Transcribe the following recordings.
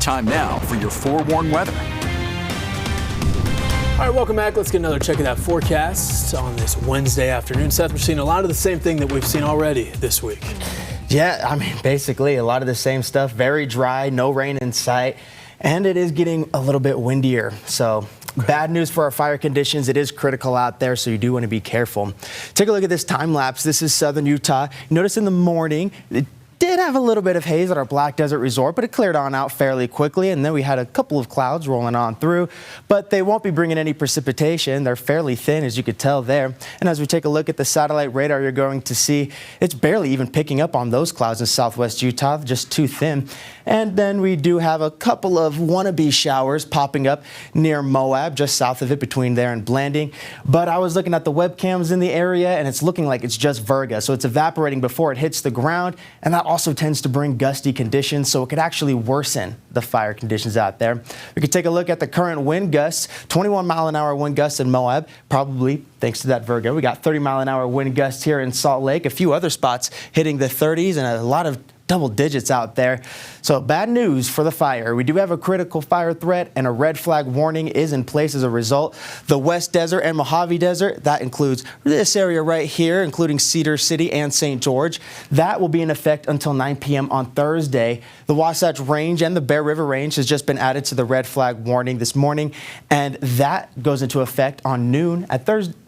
Time now for your forewarned weather. All right, welcome back. Let's get another check of that forecast on this Wednesday afternoon. Seth, we're seeing a lot of the same thing that we've seen already this week. Yeah, I mean, basically a lot of the same stuff. Very dry, no rain in sight, and it is getting a little bit windier. So bad news for our fire conditions. It is critical out there, so you do want to be careful. Take a look at this time lapse. This is southern Utah. Notice in the morning, it did have a little bit of haze at our Black Desert Resort, but it cleared on out fairly quickly, and then we had a couple of clouds rolling on through, but they won't be bringing any precipitation. They're fairly thin, as you could tell there. And as we take a look at the satellite radar, you're going to see it's barely even picking up on those clouds in southwest Utah, just too thin. And then we do have a couple of wannabe showers popping up near Moab, just south of it, between there and Blanding. But I was looking at the webcams in the area, and it's looking like it's just virga, so it's evaporating before it hits the ground, and that also tends to bring gusty conditions, so it could actually worsen the fire conditions out there. We could take a look at the current wind gusts. 21-mile-an-hour wind gusts in Moab, probably thanks to that virga. We got 30-mile-an-hour wind gusts here in Salt Lake, a few other spots hitting the 30s, and a lot of double digits out there. So bad news for the fire. We do have a critical fire threat, and a red flag warning is in place as a result. The West Desert and Mojave Desert, that includes this area right here, including Cedar City and St. George. That will be in effect until 9 p.m. on Thursday. The Wasatch Range and the Bear River Range has just been added to the red flag warning this morning, and that goes into effect on noon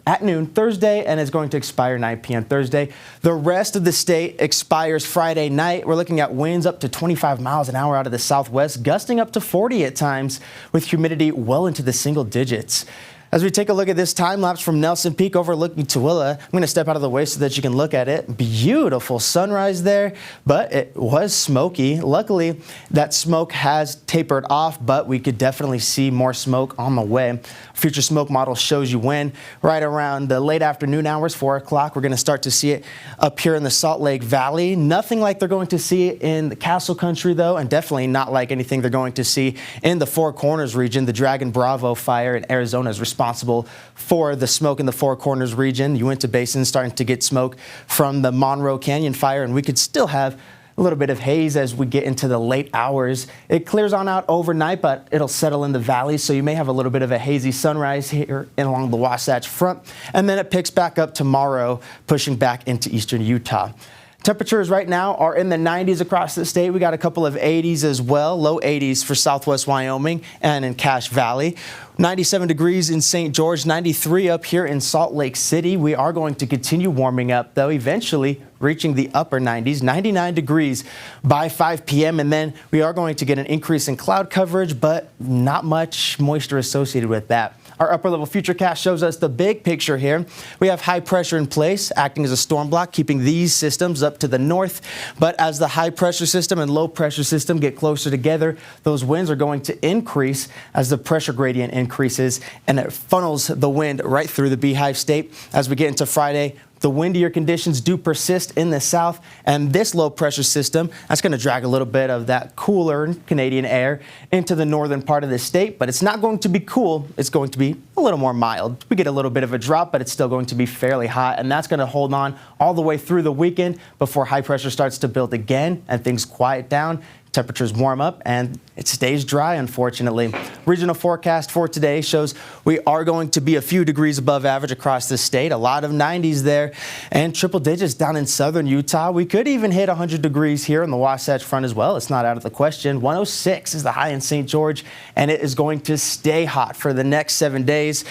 at noon Thursday, and is going to expire 9 p.m. Thursday. The rest of the state expires Friday night. We're looking at winds up to 25 miles an hour out of the southwest, gusting up to 40 at times, with humidity well into the single digits. As we take a look at this time lapse from Nelson Peak overlooking Tooele, I'm going to step out of the way so that you can look at it. Beautiful sunrise there, but it was smoky. Luckily, that smoke has tapered off, but we could definitely see more smoke on the way. Future smoke model shows you when. Right around the late afternoon hours, 4 o'clock, we're going to start to see it up here in the Salt Lake Valley. Nothing like they're going to see in the Castle Country, though, and definitely not like anything they're going to see in the Four Corners region. The Dragon Bravo fire in Arizona is responsible for the smoke in the Four Corners region. Uinta Basin starting to get smoke from the Monroe Canyon fire, and we could still have a little bit of haze as we get into the late hours. It clears on out overnight, but it'll settle in the valley, so you may have a little bit of a hazy sunrise here and along the Wasatch Front, and then it picks back up tomorrow, pushing back into eastern Utah. Temperatures right now are in the 90s across the state. We got a couple of 80s as well, low 80s for southwest Wyoming and in Cache Valley. 97 degrees in St. George, 93 up here in Salt Lake City. We are going to continue warming up, though, eventually reaching the upper 90s, 99 degrees by 5 p.m. And then we are going to get an increase in cloud coverage, but not much moisture associated with that. Our upper level futurecast shows us the big picture here. We have high pressure in place, acting as a storm block, keeping these systems up to the north. But as the high pressure system and low pressure system get closer together, those winds are going to increase as the pressure gradient increases, and it funnels the wind right through the Beehive State. As we get into Friday, the windier conditions do persist in the south, and this low pressure system, that's going to drag a little bit of that cooler Canadian air into the northern part of the state, but it's not going to be cool. It's going to be a little more mild. We get a little bit of a drop, but it's still going to be fairly hot, and that's going to hold on all the way through the weekend before high pressure starts to build again and things quiet down. Temperatures warm up and it stays dry, unfortunately. Regional forecast for today shows we are going to be a few degrees above average across the state, a lot of 90s there, and triple digits down in southern Utah. We could even hit 100 degrees here on the Wasatch Front as well. It's not out of the question. 106 is the high in St. George, and it is going to stay hot for the next 7 days.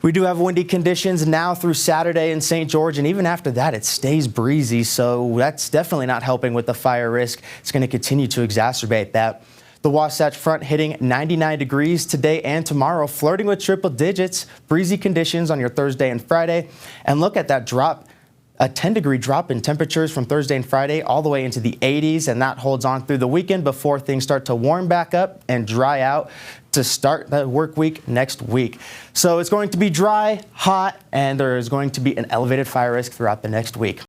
We do have windy conditions now through Saturday in St. George, and even after that, it stays breezy, so that's definitely not helping with the fire risk. It's going to continue to exacerbate that. The Wasatch Front hitting 99 degrees today and tomorrow, flirting with triple digits, breezy conditions on your Thursday and Friday. And look at that drop, a 10-degree drop in temperatures from Thursday and Friday all the way into the 80s, and that holds on through the weekend before things start to warm back up and dry out to start the work week next week. So it's going to be dry, hot, and there is going to be an elevated fire risk throughout the next week.